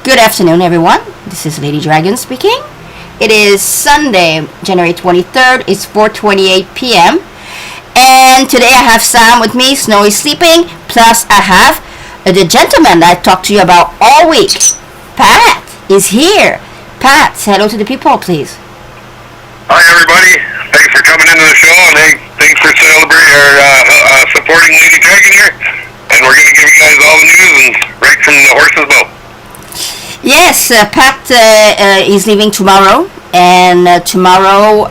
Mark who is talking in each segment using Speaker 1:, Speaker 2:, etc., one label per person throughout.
Speaker 1: Good afternoon, everyone. This is LadyDragon speaking. It is Sunday, January 23rd. It's 4:28 p.m. And today I have Sam with me. Snow is sleeping. Plus, I have the gentleman that I talked to you about all week. Pat is here. Pat, say hello to the people, please.
Speaker 2: Hi, everybody. Thanks for coming into the show, and thanks for supporting Lady Dragon here. And we're going to give you guys all the news and right from the horse's mouth.
Speaker 1: Yes, Pat is leaving tomorrow, and tomorrow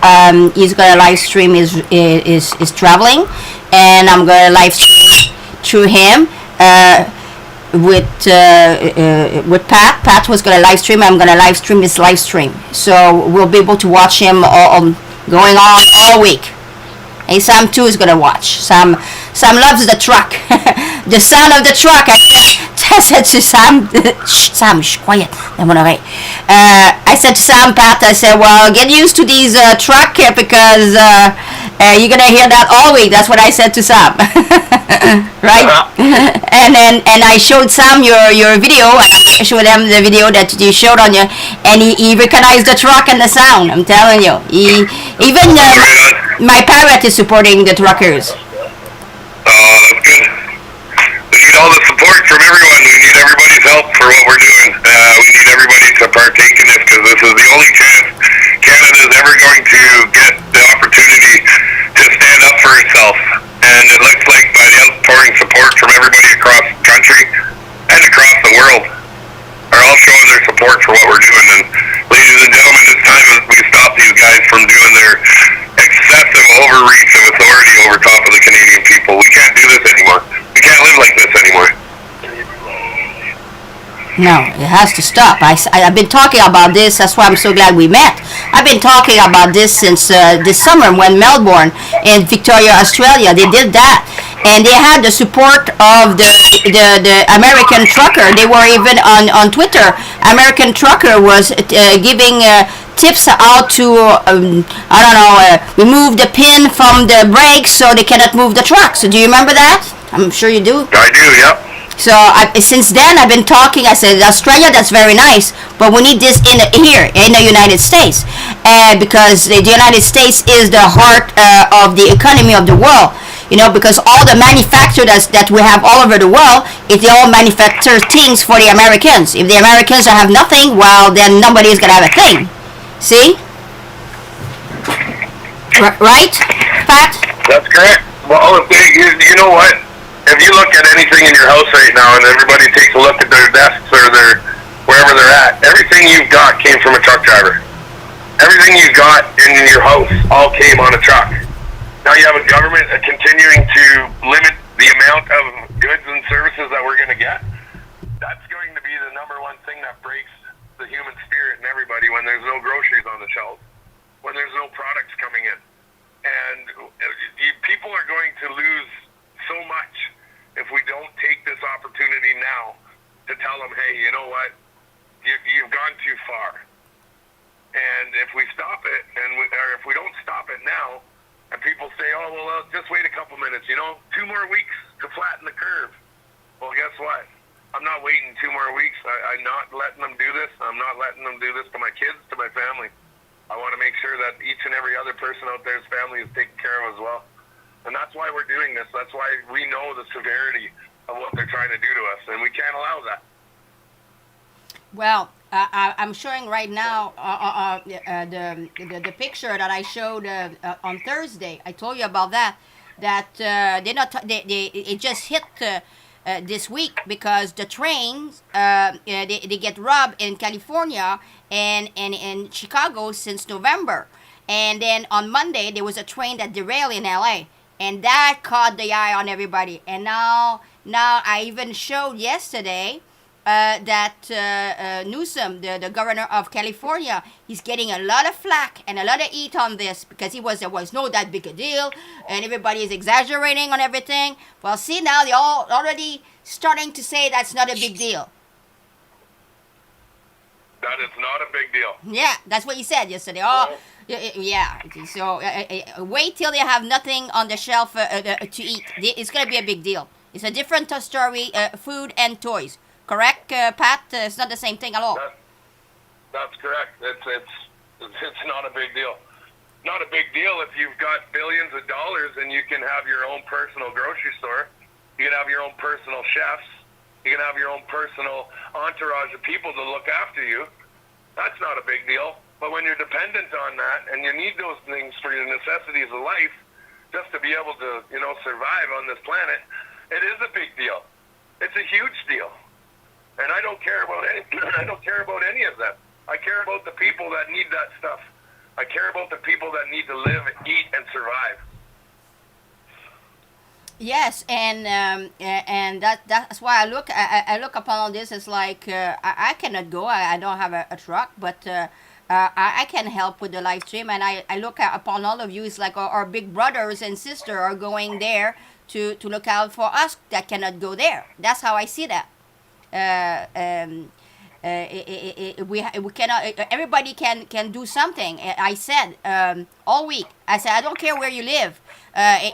Speaker 1: he's going to live stream is traveling, and I'm going to live stream through him with Pat. Pat was going to live stream. I'm going to live stream his live stream, so we'll be able to watch him going on all week. And Sam too is going to watch. Sam loves the truck. The sound of the truck. I said to Sam, Sam, shh, quiet. I said to Sam, Pat, I said, well, get used to these truck because you're going to hear that all week. That's what I said to Sam. Right? And I showed Sam your video. I showed him the video that you showed on you, and he recognized the truck and the sound. I'm telling you. Even my parrot is supporting the truckers.
Speaker 2: Oh, that's good. We need all the support from everyone. We need everybody's help for what we're doing. We need everybody to partake in this because this is the only chance Canada is ever going to get the opportunity to stand up for itself. And it looks like by the outpouring support from everybody across the country and across the world are all showing their support for what we're doing. And ladies and gentlemen, it's time that we stop these guys from doing their excessive overreach of authority over top of the Canadian people. We can't do this anymore. We can't live like this anymore.
Speaker 1: No, it has to stop. I've been talking about this. That's why I'm so glad we met. I've been talking about this since this summer when Melbourne in Victoria, Australia, they did that. And they had the support of the American trucker. They were even on Twitter. American trucker was giving tips out to, remove the pin from the brakes so they cannot move the truck. So do you remember that? I'm sure you do.
Speaker 2: I do, yep.
Speaker 1: So since then I've been talking. I said, Australia, that's very nice, but we need this here in the United States, because the United States is the heart of the economy of the world. You know, because all the manufacturers that we have all over the world, they all manufacture things for the Americans. If the Americans have nothing, well, then nobody is gonna have a thing. See? Right, Pat?
Speaker 2: That's correct. Well, you know what? If you look at anything in your house right now and everybody takes a look at their desks or wherever they're at, everything you've got came from a truck driver. Everything you got in your house all came on a truck. Now you have a government continuing to limit the amount of goods and services that we're going to get. That's going to be the number one thing that breaks the human spirit in everybody when there's no groceries on the shelves, when there's no products coming in. And people are going to lose so much if we don't take this opportunity now to tell them, hey, you know what, you've gone too far. And if we stop it, or if we don't stop it now, and people say, oh, well, just wait a couple minutes, 2 more weeks to flatten the curve. Well, guess what? I'm not waiting 2 more weeks. I'm not letting them do this. I'm not letting them do this to my kids, to my family. I want to make sure that each and every other person out there's family is taken care of as well. And that's why we're doing this. That's why we know the severity of what they're trying to do to us, and we can't allow that.
Speaker 1: Well, I'm showing right now the picture that I showed on Thursday. I told you about that. That it just hit this week because the trains they get robbed in California and in Chicago since November, and then on Monday there was a train that derailed in LA, and that caught the eye on everybody. And now I even showed yesterday that Newsom, the governor of California, he's getting a lot of flack and a lot of heat on this because there was no that big a deal and everybody is exaggerating on everything. Well, see, now they're all already starting to say that's not a big deal.
Speaker 2: That is not a big deal.
Speaker 1: Yeah, that's what you said yesterday. Oh, yeah. So wait till they have nothing on the shelf to eat. It's going to be a big deal. It's a different story, food and toys. Correct, Pat? It's not the same thing at all.
Speaker 2: That's correct. It's not a big deal. Not a big deal if you've got billions of dollars and you can have your own personal grocery store. You can have your own personal chefs. You can have your own personal entourage of people to look after you. That's not a big deal. But when you're dependent on that and you need those things for your necessities of life just to be able to, survive on this planet, it is a big deal. It's a huge deal. And I don't care about any of that. I care about the people that need that stuff. I care about the people that need to live, eat, and survive.
Speaker 1: Yes, and that's why I look upon all this as like I cannot go. I don't have a truck, but I can help with the live stream, and I look upon all of you. It's like our big brothers and sisters are going there to look out for us that cannot go there. That's how I see that. We cannot. Everybody can do something. I said all week. I said I don't care where you live.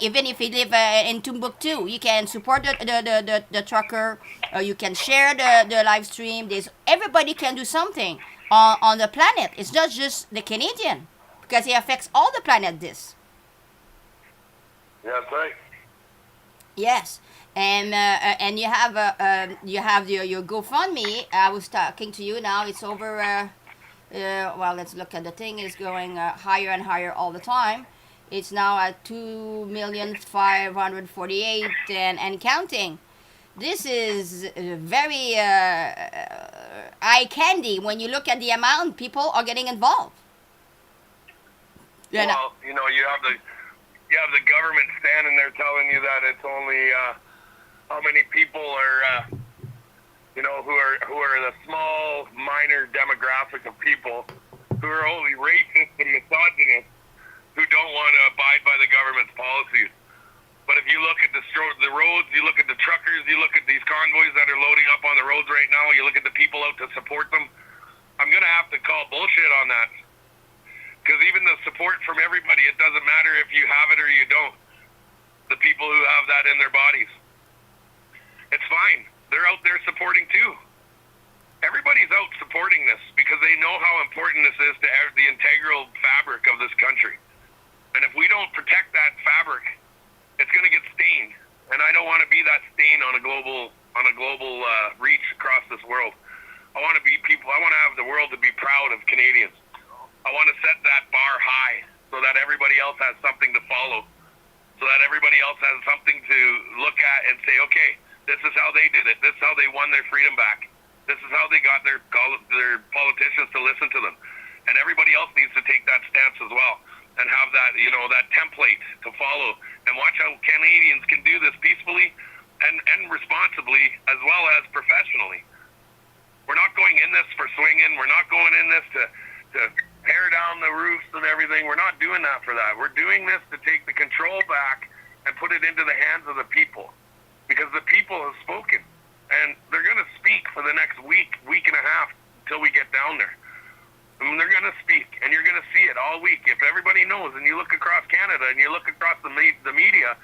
Speaker 1: Even if you live in Timbuktu, you can support the trucker. You can share the live stream. Everybody can do something on the planet. It's not just the Canadian, because it affects all the planet. This.
Speaker 2: Yeah, that's right.
Speaker 1: Yes. And you have your GoFundMe. I was talking to you now. It's over. Well, let's look at the thing. It's going higher and higher all the time. It's now at 2,548,000 and counting. This is very eye candy when you look at the amount people are getting involved.
Speaker 2: Yeah, well, you have the government standing there telling you that it's only. How many people are, who are the small, minor demographic of people who are only racist and misogynist, who don't want to abide by the government's policies. But if you look at the roads, you look at the truckers, you look at these convoys that are loading up on the roads right now, you look at the people out to support them, I'm going to have to call bullshit on that. Because even the support from everybody, it doesn't matter if you have it or you don't. The people who have that in their bodies. It's fine. They're out there supporting too. Everybody's out supporting this because they know how important this is to the integral fabric of this country. And if we don't protect that fabric, it's going to get stained. And I don't want to be that stain on a global reach across this world. I want to have the world to be proud of Canadians. I want to set that bar high so that everybody else has something to follow. So that everybody else has something to look at and say, okay, this is how they did it. This is how they won their freedom back. This is how they got their politicians to listen to them. And everybody else needs to take that stance as well and have that, that template to follow and watch how Canadians can do this peacefully and responsibly as well as professionally. We're not going in this for swinging. We're not going in this to tear down the roofs and everything. We're not doing that for that. We're doing this to take the control back and put it into the hands of the people. Because the people have spoken, and they're going to speak for the next week and a half until we get down there. And they're going to speak, and you're going to see it all week. If everybody knows, and you look across Canada, and you look across the media,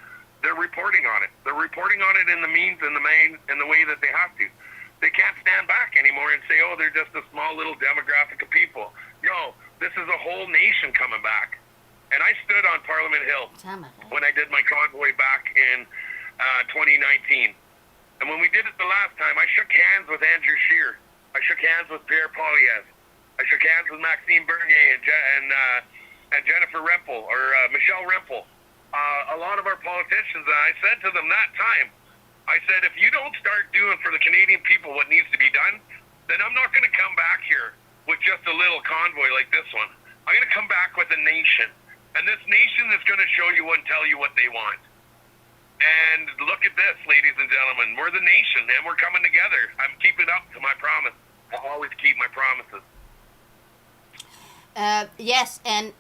Speaker 2: they're reporting on it. They're reporting on it in the means and the way that they have to. They can't stand back anymore and say, oh, they're just a small little demographic of people. No, this is a whole nation coming back. And I stood on Parliament Hill when I did my convoy back in 2019. And when we did it the last time, I shook hands with Andrew Scheer. I shook hands with Pierre Poilievre. I shook hands with Maxime Bernier and Jennifer Rempel, or Michelle Rempel. A lot of our politicians, and I said to them that time, I said, if you don't start doing for the Canadian people what needs to be done, then I'm not going to come back here with just a little convoy like this one. I'm going to come back with a nation. And this nation is going to show you and tell you what they want. And look at this, ladies and gentlemen. We're the nation, and we're coming together. I'm keeping up to my promise. I'll always keep my promises.
Speaker 1: Yes, and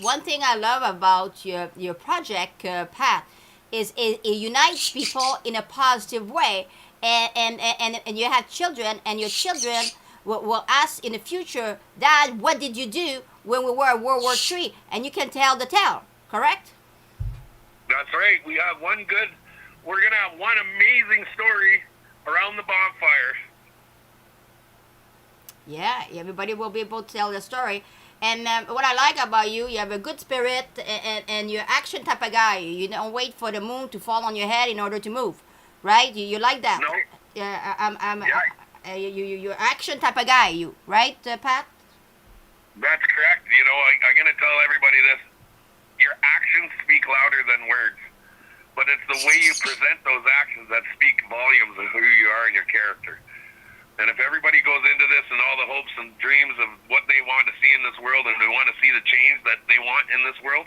Speaker 1: one thing I love about your project, Pat, is it unites people in a positive way. And you have children, and your children will ask in the future, Dad, what did you do when we were in World War III? And you can tell the tale, correct?
Speaker 2: That's right. We're going to have one amazing story around the bonfire.
Speaker 1: Yeah, everybody will be able to tell the story. And what I like about you, you have a good spirit, and you're action type of guy. You don't wait for the moon to fall on your head in order to move, right? You like that?
Speaker 2: No.
Speaker 1: Yeah,
Speaker 2: Yeah.
Speaker 1: you're action type of guy, you right, Pat?
Speaker 2: That's correct. You know, I'm going to tell everybody this. Your actions speak louder than words. But it's the way you present those actions that speak volumes of who you are and your character. And if everybody goes into this and all the hopes and dreams of what they want to see in this world, and they want to see the change that they want in this world,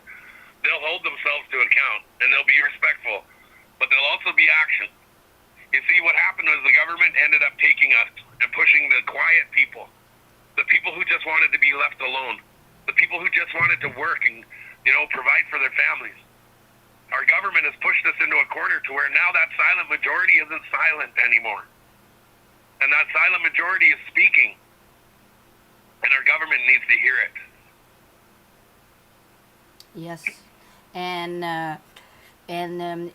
Speaker 2: they'll hold themselves to account, and they'll be respectful. But there'll also be action. You see, what happened was the government ended up taking us and pushing the quiet people, the people who just wanted to be left alone, the people who just wanted to work and, you know, provide for their families. Our government has pushed us into a corner to where now that silent majority isn't silent anymore. And that silent majority is speaking. And our government needs to hear it.
Speaker 1: Yes. And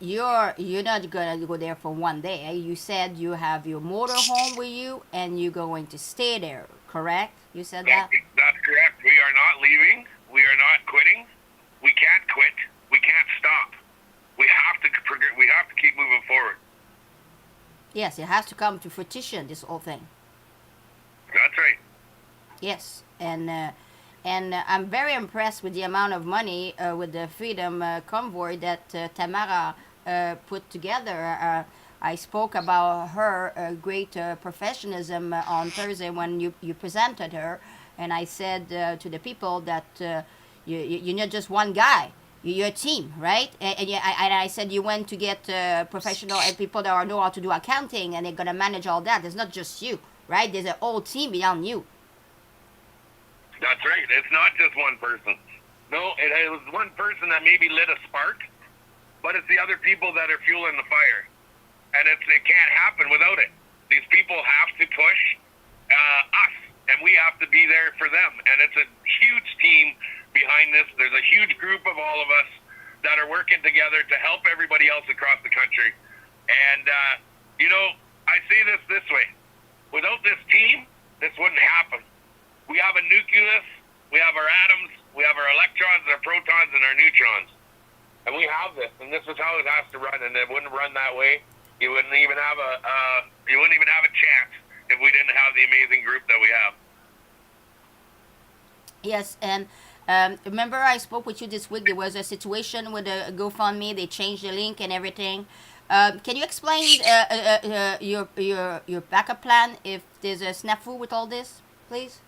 Speaker 1: you're not gonna go there for one day. You said you have your motor home with you, and you're going to stay there. Correct? You said that.
Speaker 2: That's correct. We are not leaving. We are not quitting. We can't quit. We can't stop. We have to keep moving forward.
Speaker 1: Yes, it has to come to fruition. This whole thing.
Speaker 2: That's right.
Speaker 1: Yes, and I'm very impressed with the amount of money with the Freedom Convoy that Tamara put together. I spoke about her great professionalism on Thursday when you presented her, and I said to the people that you're not just one guy. You're a team, right? And I said you went to get professional and people that know how to do accounting, and they're gonna manage all that. There's not just you, right? There's a whole team beyond you.
Speaker 2: That's right. It's not just one person. No, it was one person that maybe lit a spark, but it's the other people that are fueling the fire, and it can't happen without it. These people have to push us, and we have to be there for them. And it's a huge team behind this. There's a huge group of all of us that are working together to help everybody else across the country. And, you know, I say this way. Without this team, this wouldn't happen. We have a nucleus, we have our atoms, we have our electrons, our protons, and our neutrons. And we have this, and this is how it has to run. And it wouldn't run that way. You wouldn't even have a chance if we didn't have the amazing group that we have.
Speaker 1: Yes, and remember I spoke with you this week. There was a situation with a GoFundMe. They changed the link and everything. Can you explain your backup plan if there's a snafu with all this, please?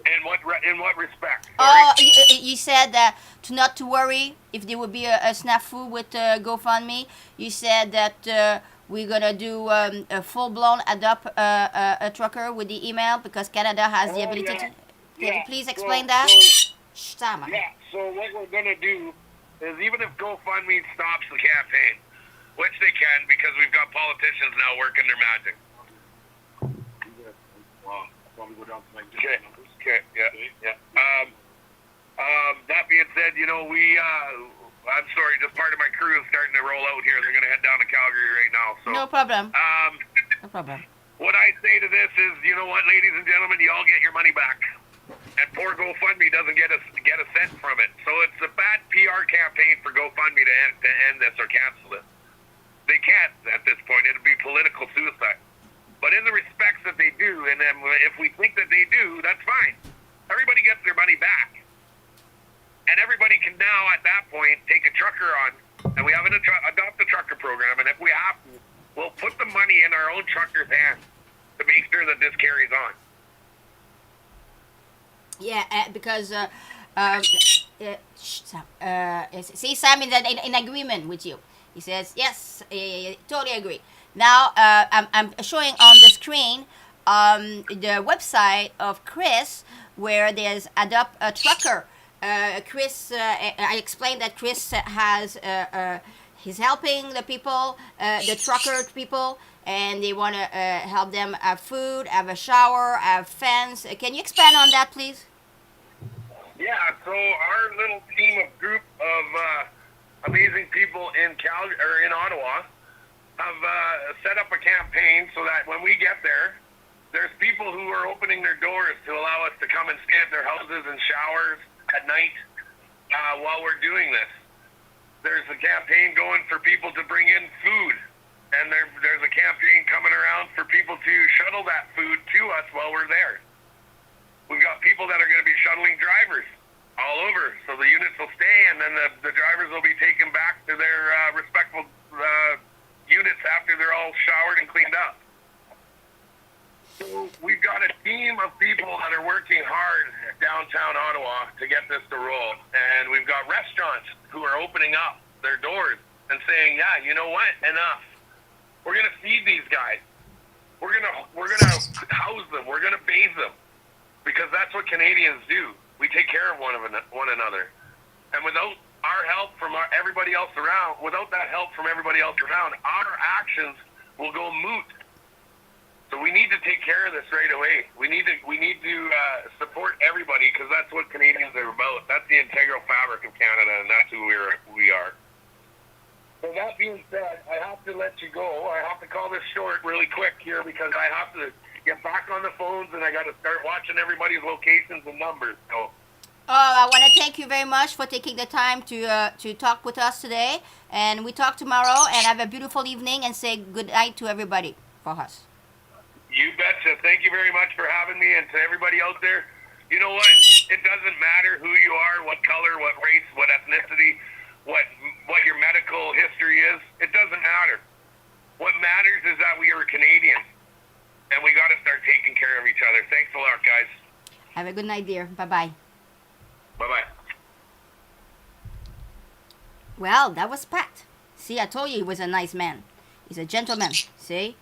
Speaker 2: In what respect? Sorry?
Speaker 1: Oh, you said that not to worry if there would be a snafu with GoFundMe. You said that we're gonna do a full-blown adopt a trucker with the email because Canada has the ability to. Can you please explain that? Shh, Sama.
Speaker 2: Yeah, so what we're going to do is even if GoFundMe stops the campaign, which they can because we've got politicians now working their magic. Okay, yeah. That being said, you know, I'm sorry, just part of my crew is starting to roll out here. They're going to head down to Calgary right now. So
Speaker 1: No problem. No problem.
Speaker 2: What I say to this is, you know what, ladies and gentlemen, you all get your money back. And poor GoFundMe doesn't get a cent from it. So it's a bad PR campaign for GoFundMe to end this or cancel it. They can't at this point. It'll be political suicide. But in the respects that they do, and then if we think that they do, that's fine. Everybody gets their money back. And everybody can now, at that point, take a trucker on. And we have an adopt a trucker program. And if we have to, we'll put the money in our own trucker's hands to make sure that this carries on.
Speaker 1: Yeah, because see, Sam is in agreement with you. He says yes, totally agree. Now I'm showing on the screen the website of Chris where there's adopt a trucker. Chris, I explained that Chris has he's helping the people, the trucker people, and they want to help them have food, have a shower, have fence. Can you expand on that, please?
Speaker 2: Yeah, so our little team of group of amazing people in Ottawa have set up a campaign so that when we get there, there's people who are opening their doors to allow us to come and stay at their houses and showers at night while we're doing this. There's a campaign going for people to bring in food, and there's a campaign coming around for people to shuttle that food to us while we're there. We've got people that are going to be shuttling drivers all over, so the units will stay, and then the drivers will be taken back to their respectful units after they're all showered and cleaned up. So we've got a team of people that are working hard downtown Ottawa to get this to roll, and we've got restaurants who are opening up their doors and saying, yeah, you know what, enough. We're going to feed these guys. We're gonna house them. We're going to bathe them, because that's what Canadians do. We take care of one another. And without our help from everybody else around, our actions will go moot. So we need to take care of this right away. We need to support everybody, because that's what Canadians are about. That's the integral fabric of Canada, and that's who we are. So that being said, I have to let you go. I have to call this short really quick here, because I have to get back on the phones, and I got to start watching everybody's locations and numbers. So.
Speaker 1: I want to thank you very much for taking the time to talk with us today, and we talk tomorrow, and have a beautiful evening, and say good night to everybody for us.
Speaker 2: You betcha. Thank you very much for having me, and to everybody out there, you know what? It doesn't matter who you are, what color, what race, what ethnicity, what your medical history is. It doesn't matter. What matters is that we are Canadians, and we got to start taking care of each other. Thanks a lot, guys.
Speaker 1: Have a good night, dear. Bye-bye.
Speaker 2: Bye-bye.
Speaker 1: Well, that was Pat. See, I told you he was a nice man. He's a gentleman, see?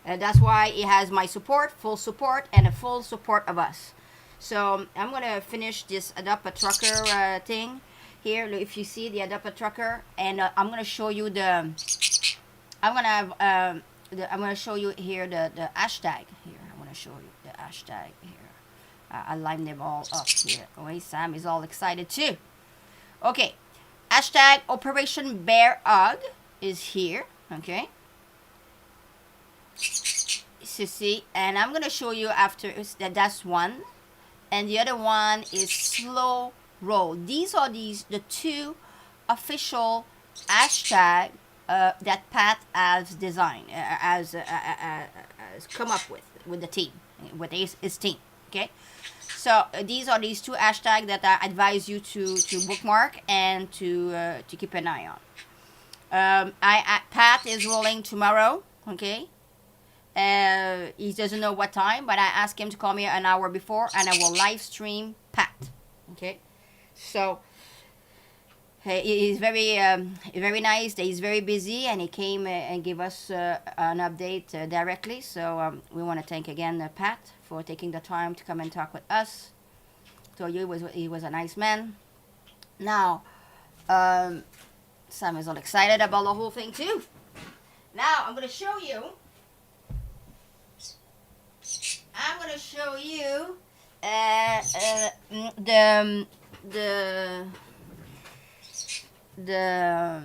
Speaker 1: That's why he has my support, full support, and a full support of us. So I'm going to finish this Adopt a Trucker thing here. If you see the Adopt a Trucker, and I'm going to show you I'm going to show you here the hashtag here. I want to show you the hashtag here. I lined them all up here. Oh, Sam is all excited too. Okay. Hashtag Operation Bear Hug is here. Okay. So see, and I'm going to show you after that's one. And the other one is SLOWROLL. These are the two official hashtag that Pat has designed, has come up with the team, with his team. Okay, so these are these two hashtags that I advise you to bookmark and to keep an eye on. Pat is rolling tomorrow. Okay, he doesn't know what time, but I asked him to call me an hour before, and I will live stream Pat. Okay, so he's very nice. He's very busy, and he came and gave us an update directly. So we want to thank again Pat for taking the time to come and talk with us. Told you he was a nice man. Now, Sam is all excited about the whole thing too. Now I'm going to show you. The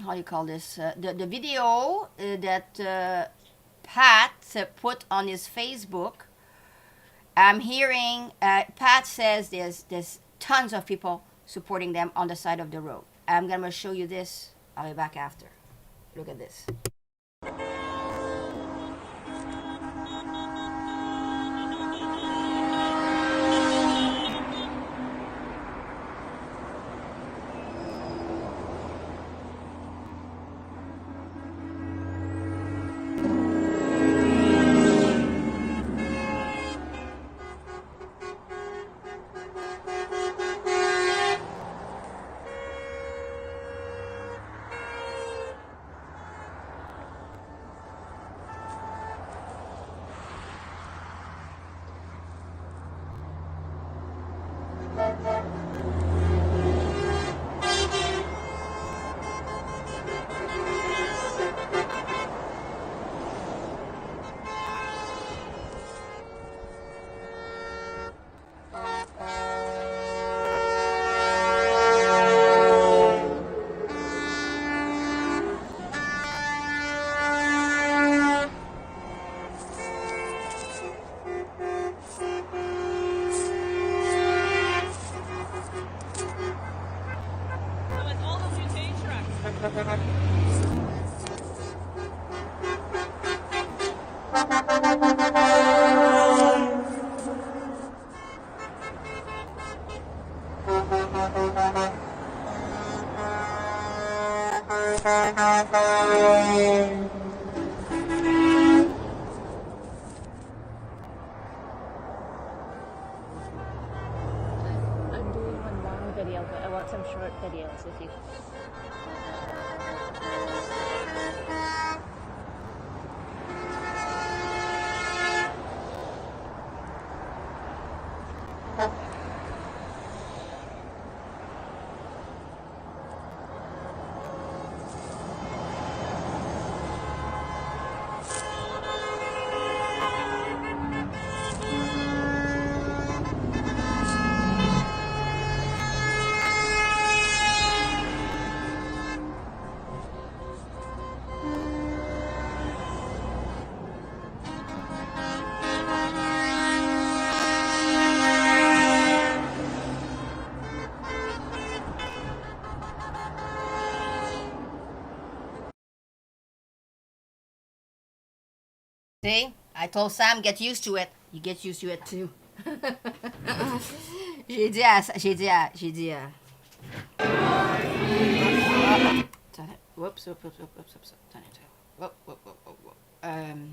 Speaker 1: how do you call this? The video that Pat put on his Facebook. I'm hearing Pat says there's tons of people supporting them on the side of the road. I'm gonna show you this. I'll be back after. Look at this.
Speaker 3: doing one long video, but I want some short videos if you.
Speaker 1: See, I told Sam, get used to it. You get used to it too. J'ai dit à... Whoops.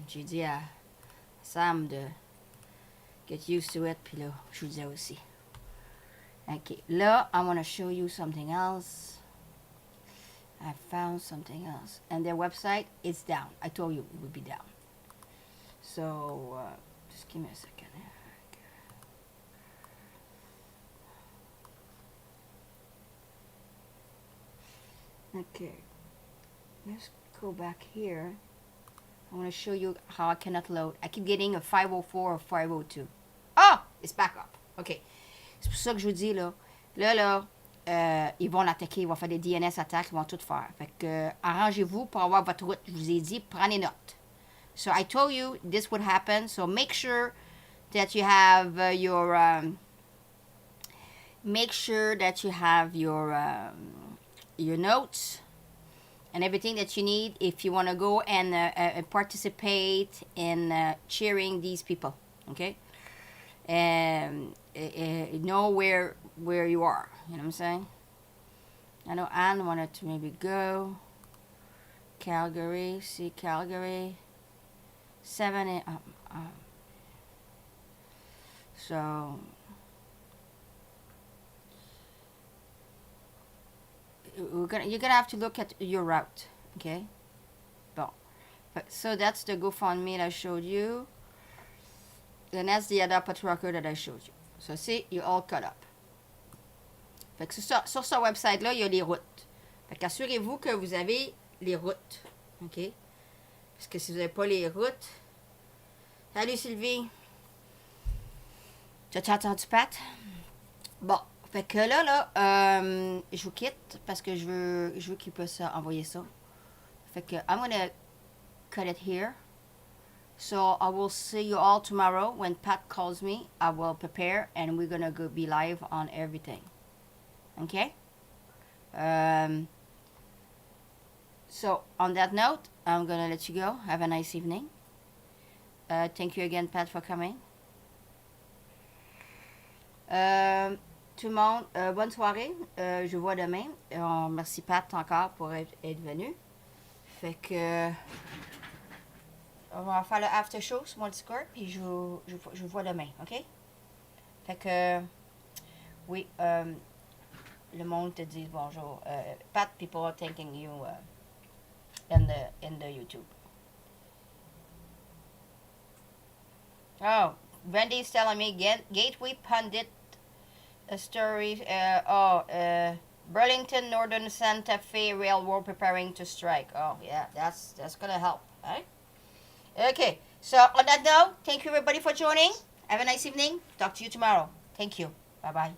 Speaker 1: J'ai dit à Sam de get used to it, puis là, je vous disais aussi. Ok, là, I want to show you something else. I found something else. And their website is down. I told you it would be down. So, just give me a second. Okay, let's go back here. I want to show you how I cannot load. I keep getting a 504 or 502. Oh, it's back up. Okay, c'est pour ça que je vous dis là, ils vont l'attaquer, ils vont faire des DNS attaques, ils vont tout faire. Fait que arrangez-vous pour avoir votre route. Je vous ai dit, prenez note. So I told you this would happen. So make sure that you have your notes and everything that you need if you want to go and participate in cheering these people. Okay, and know where you are. You know what I'm saying? I know Anne wanted to maybe go Calgary. See Calgary. 7 so you're gonna have to look at your route, okay? Bon, so that's the GoFundMe that I showed you, and that's the other Patrocker that I showed you. So see, you're all caught up. Fait que sur ce website là, il y a les routes. Fait qu'assurez-vous que vous avez les routes, ok? Parce que si vous n'avez pas les routes... Salut Sylvie! Tu as entendu Pat? Bon, fait que là, je vous quitte parce que je veux qu'il puisse envoyer ça. Fait que I'm gonna cut it here. So I will see you all tomorrow when Pat calls me. I will prepare and we're gonna go be live on everything. Okay? So on that note, I'm gonna let you go. Have a nice evening. Thank you again, Pat, for coming. Tout le monde, bonne soirée. Je vous vois demain. Merci, Pat, encore pour être venu. Fait que on va faire le after show sur mon Discord, puis je vous vois demain, ok? Fait que oui, le monde te dit bonjour. Pat, people are thanking you in the YouTube. Oh, Wendy's telling me Gateway Pundit story. Burlington Northern Santa Fe Railroad preparing to strike. Oh yeah, that's gonna help, right? Okay, so on that note, thank you everybody for joining. Have a nice evening. Talk to you tomorrow. Thank you. Bye bye.